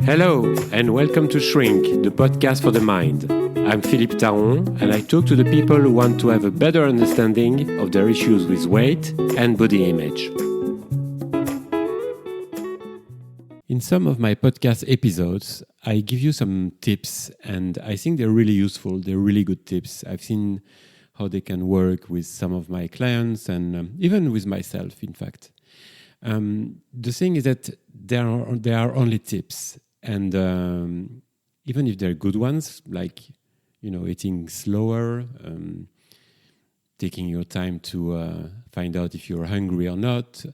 Hello, and welcome to Shrink, the podcast for the mind. I'm Philippe and I talk to the people who want to have a better understanding of their issues with weight and body image. In some of my podcast episodes, I give you some tips, and I think they're really useful. They're really good tips. I've seen how they can work with some of my clients and even with myself, in fact. The thing is that there are only tips, and even if they're good ones, like eating slower, taking your time to find out if you're hungry or not,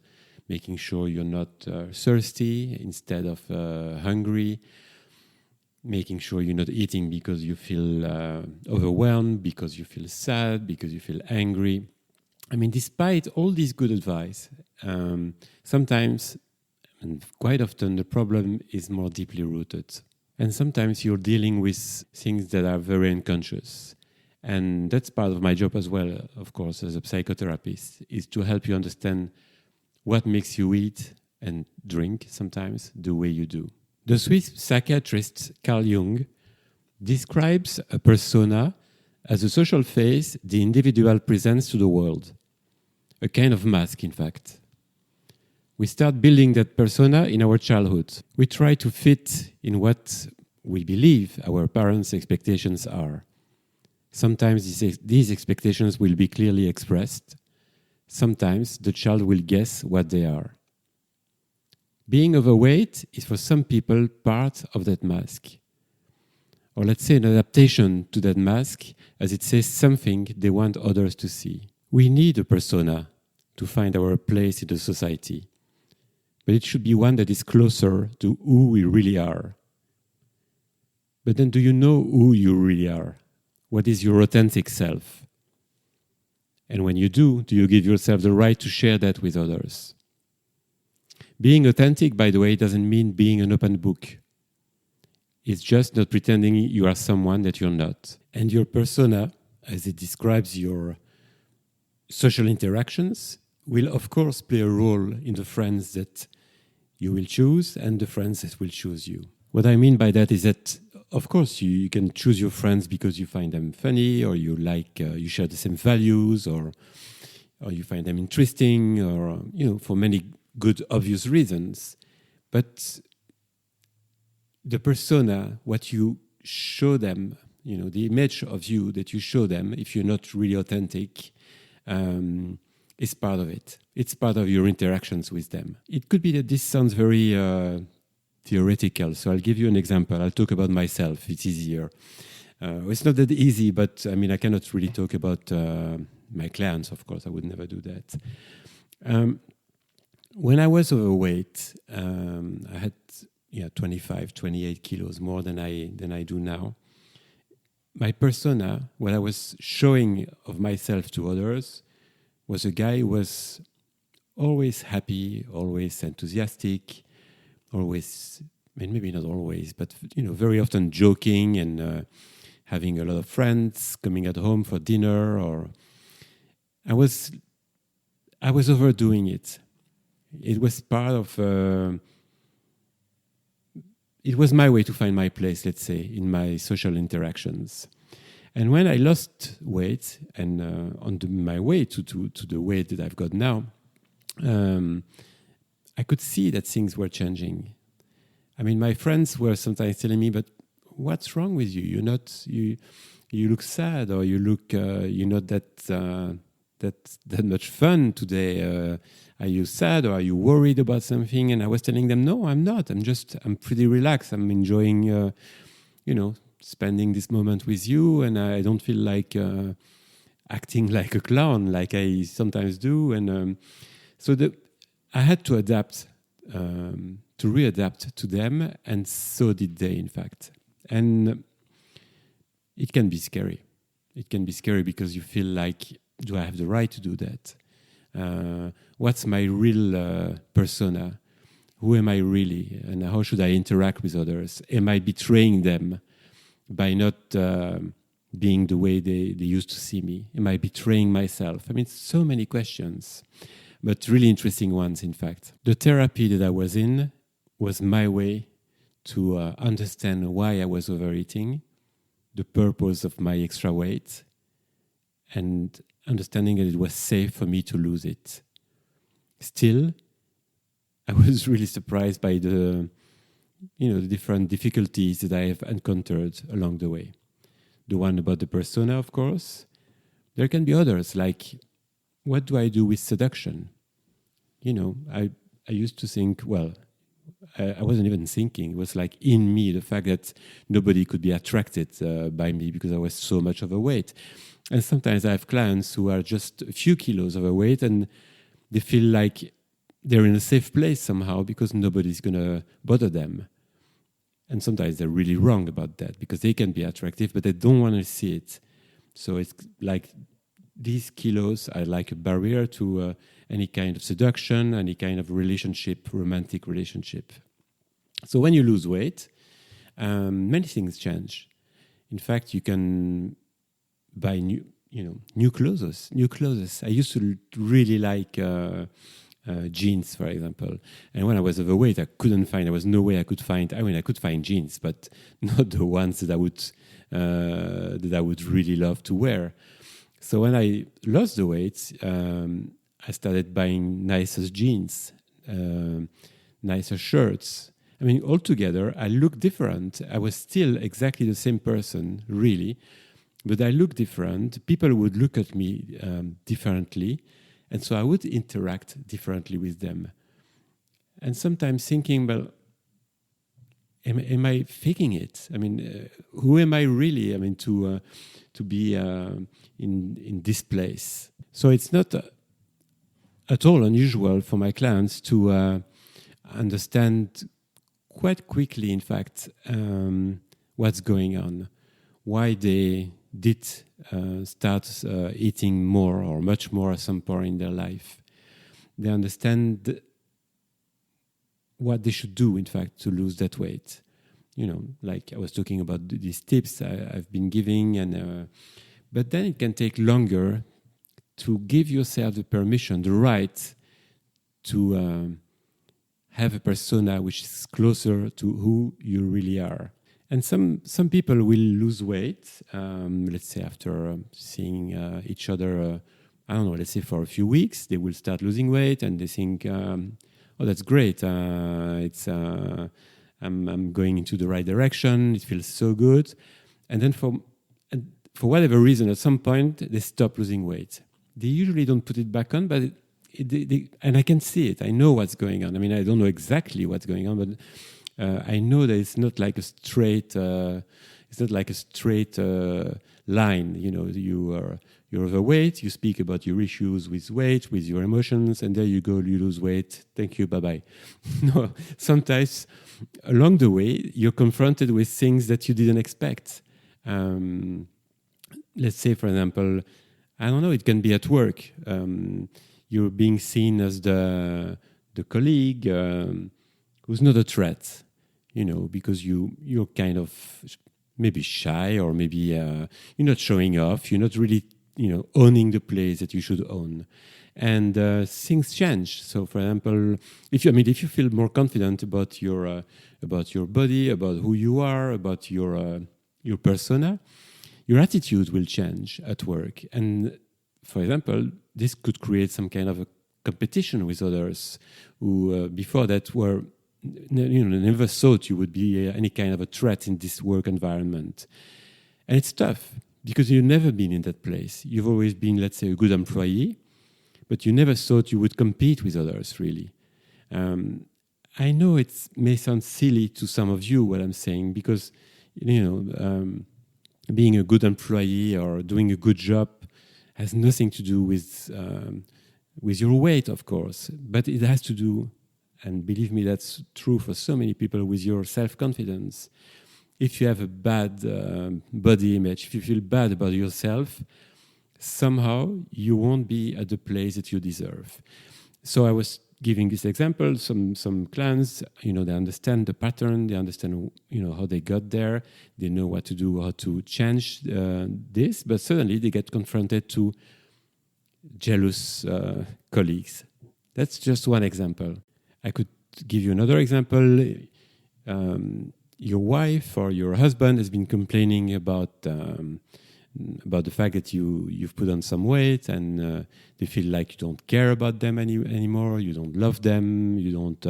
making sure you're not thirsty instead of hungry, making sure you're not eating because you feel overwhelmed, because you feel sad, because you feel angry. I mean, despite all this good advice, sometimes, and quite often, the problem is more deeply rooted. And sometimes you're dealing with things that are very unconscious. And that's part of my job as well, of course, as a psychotherapist, is to help you understand what makes you eat and drink sometimes the way you do. The Swiss psychiatrist Carl Jung describes a persona as a social face the individual presents to the world. A kind of mask, in fact. We start building that persona in our childhood. We try to fit in what we believe our parents' expectations are. Sometimes these expectations will be clearly expressed. Sometimes the child will guess what they are. Being overweight is for some people part of that mask. Or let's say an adaptation to that mask, as it says something they want others to see. We need a persona to find our place in the society. But it should be one that is closer to who we really are. But then, do you know who you really are? What is your authentic self? And when you do you give yourself the right to share that with others? Being authentic, by the way, doesn't mean being an open book. It's just not pretending you are someone that you're not. And your persona, as it describes your social interactions, will of course play a role in the friends that you will choose and the friends that will choose you. What I mean by that is that, of course, you can choose your friends because you find them funny, or you you share the same values, or you find them interesting, or for many good obvious reasons. But the persona, what you show them, the image of you that you show them, if you're not really authentic, is part of it. It's part of your interactions with them. It could be that this sounds very theoretical, so I'll give you an example. I'll talk about myself. It's easier. It's not that easy, but I cannot really talk about my clients, of course. I would never do that. When I was overweight, I had 25, 28 kilos more than I do now. My persona, what I was showing of myself to others, was a guy who was always happy, always enthusiastic, always, maybe not always, but very often joking and having a lot of friends coming at home for dinner. Or I was overdoing it. It was part of. It was my way to find my place, let's say, in my social interactions. And when I lost weight, and on my way to the weight that I've got now, I could see that things were changing. My friends were sometimes telling me, "But what's wrong with you? You look sad, or you look you're not that much fun today. Are you sad, or are you worried about something?" And I was telling them, "No, I'm not. I'm pretty relaxed. I'm enjoying, spending this moment with you, and I don't feel like acting like a clown like I sometimes do." And so I had to adapt, to readapt to them, and so did they, in fact. And it can be scary. It can be scary because you feel like, do I have the right to do that? What's my real persona? Who am I really? And how should I interact with others? Am I betraying them by not being the way they used to see me? Am I betraying myself? So many questions, but really interesting ones, in fact. The therapy that I was in was my way to understand why I was overeating, the purpose of my extra weight, and understanding that it was safe for me to lose it. Still, I was really surprised by the different difficulties that I have encountered along the way. The one about the persona, of course. There can be others, like, what do I do with seduction? I used to think, I wasn't even thinking. It was like in me, the fact that nobody could be attracted by me because I was so much overweight. And sometimes I have clients who are just a few kilos overweight and they feel like they're in a safe place somehow because nobody's going to bother them. And sometimes they're really wrong about that because they can be attractive, but they don't want to see it. So it's like these kilos are like a barrier to any kind of seduction, any kind of relationship, romantic relationship. So when you lose weight, many things change. In fact, you can buy new clothes. I used to really like jeans, for example. And when I was overweight, there was no way I could find. I could find jeans, but not the ones that I would really love to wear. So when I lost the weight, I started buying nicer jeans, nicer shirts. Altogether, I looked different. I was still exactly the same person, really, but I looked different. People would look at me differently, and so I would interact differently with them. And sometimes thinking, well, am I faking it? Who am I really? To be in this place. So it's not at all unusual for my clients to understand quite quickly, in fact, what's going on, why they did start eating more or much more at some point in their life. They understand what they should do, in fact, to lose that weight. Like I was talking about these tips I've been giving, but then it can take longer to give yourself the permission, the right to have a persona which is closer to who you really are. And some people will lose weight, let's say after seeing each other, let's say for a few weeks, they will start losing weight and they think, that's great, I'm going into the right direction, it feels so good. And then for whatever reason, at some point, they stop losing weight. They usually don't put it back on, but and I can see it. I know what's going on. I don't know exactly what's going on, but I know that it's not like a straight. Line. You're overweight. You speak about your issues with weight, with your emotions, and there you go. You lose weight. Thank you. Bye bye. No, sometimes along the way you're confronted with things that you didn't expect. Let's say, for example, it can be at work. You're being seen as the colleague who's not a threat, because you're kind of maybe shy, or maybe you're not showing off. You're not really, owning the place that you should own. And things change. So, for example, if you feel more confident about your body, about who you are, about your persona, your attitude will change at work. And for example, this could create some kind of a competition with others who before that were, never thought you would be any kind of a threat in this work environment. And it's tough because you've never been in that place. You've always been, let's say, a good employee, but you never thought you would compete with others, really. I know it may sound silly to some of you what I'm saying, because being a good employee or doing a good job has nothing to do with your weight, of course, but it has to do, and believe me, that's true for so many people, with your self-confidence. If you have a bad body image, if you feel bad about yourself, somehow you won't be at the place that you deserve. So I was giving this example. Some clients, they understand the pattern, they understand, how they got there, they know what to do, how to change this, but suddenly they get confronted to jealous colleagues. That's just one example. I could to give you another example, your wife or your husband has been complaining about the fact that you've put on some weight, and they feel like you don't care about them anymore, you don't love them, you don't,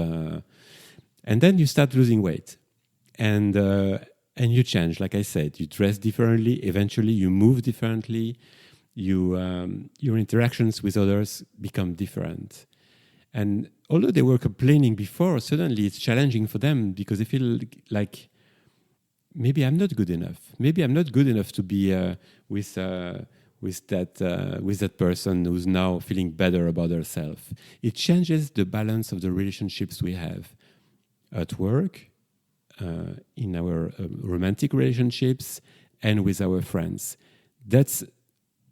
and then you start losing weight, and you change. Like I said, you dress differently. Eventually, you move differently. Your interactions with others become different. And although they were complaining before, suddenly it's challenging for them because they feel like maybe I'm not good enough. Maybe I'm not good enough to be with that person who's now feeling better about herself. It changes the balance of the relationships we have at work, in our romantic relationships, and with our friends. That's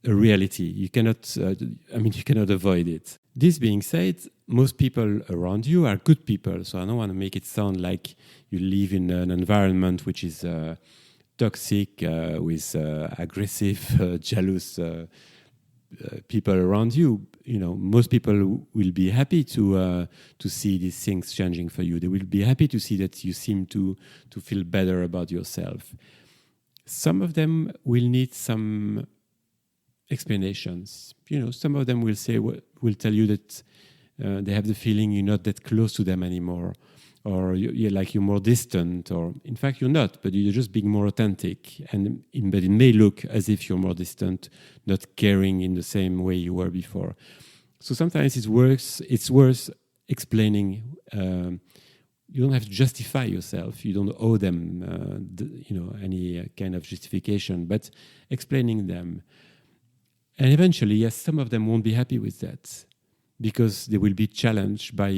a reality. You cannot avoid it. This being said, most people around you are good people. So I don't want to make it sound like you live in an environment which is toxic, with aggressive, jealous people around you. You know, most people will be happy to see these things changing for you. They will be happy to see that you seem to feel better about yourself. Some of them will need some explanations. You know, some of them will tell you that they have the feeling you're not that close to them anymore, or you're more distant, or in fact you're not, but you're just being more authentic. But it may look as if you're more distant, not caring in the same way you were before. So sometimes it's worth explaining. You don't have to justify yourself. You don't owe them, any kind of justification, but explaining them. And eventually, yes, some of them won't be happy with that because they will be challenged by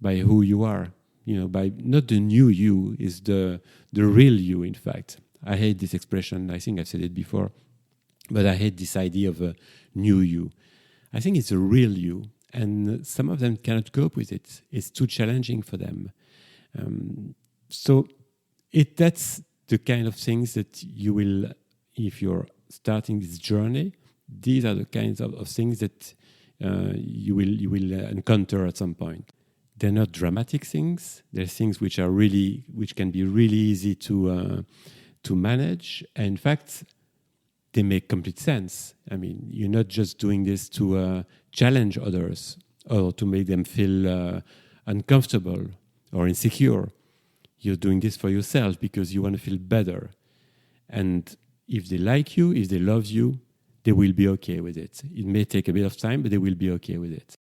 who you are. You know, by not the new you, is the real you. In fact, I hate this expression. I think I've said it before, but I hate this idea of a new you. I think it's a real you, and some of them cannot cope with it. It's too challenging for them. So that's the kind of things that you will, if you're starting this journey, these are the kinds of things that you will encounter at some point. They're not dramatic things. They're things which can be really easy to manage. And in fact, they make complete sense. I mean, you're not just doing this to challenge others or to make them feel uncomfortable or insecure. You're doing this for yourself because you want to feel better. And if they like you, if they love you, they will be okay with it. It may take a bit of time, but they will be okay with it.